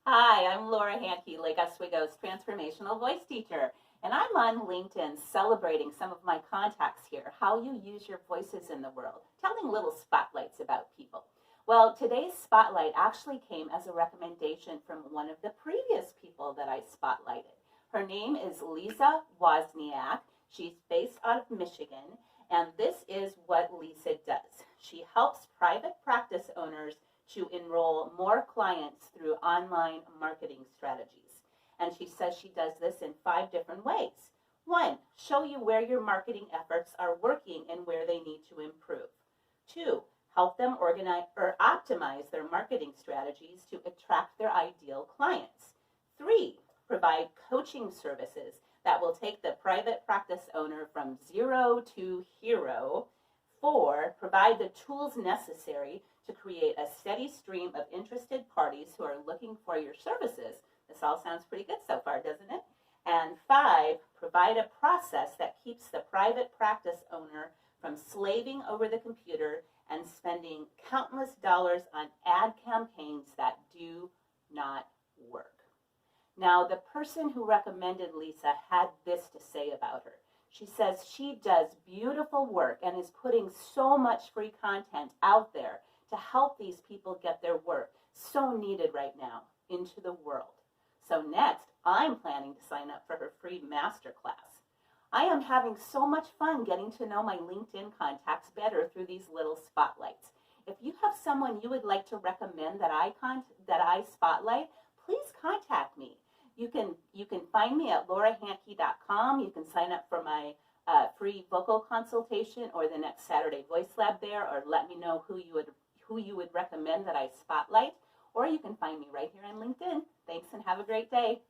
Hi, I'm Laura Handke, Lake Oswego's transformational voice teacher, and I'm on LinkedIn celebrating some of my contacts here, how you use your voices in the world, telling little spotlights about people. Well, today's spotlight actually came as a recommendation from one of the previous people that I spotlighted. Her name is Lisa Wozniak. She's based out of Michigan, and this is what Lisa does. She helps private practice owners to enroll more clients through online marketing strategies. And she says she does this in 5 different ways. One, show you where your marketing efforts are working and where they need to improve. Two, help them organize or optimize their marketing strategies to attract their ideal clients. Three, provide coaching services that will take the private practice owner from zero to hero. Four, provide the tools necessary to create a steady stream of interested parties who are looking for your services. This all sounds pretty good so far, doesn't it? And five, provide a process that keeps the private practice owner from slaving over the computer and spending countless dollars on ad campaigns that do not work. Now, the person who recommended Lisa had this to say about her. She says she does beautiful work and is putting so much free content out there to help these people get their work, so needed right now, into the world. So next, I'm planning to sign up for her free masterclass. I am having so much fun getting to know my LinkedIn contacts better through these little spotlights. If you have someone you would like to recommend that I spotlight, please contact me. You can find me at laurahandke.com. You can sign up for my free vocal consultation or the next Saturday Voice Lab there, or let me know who you would recommend that I spotlight, or you can find me right here on LinkedIn. Thanks and have a great day.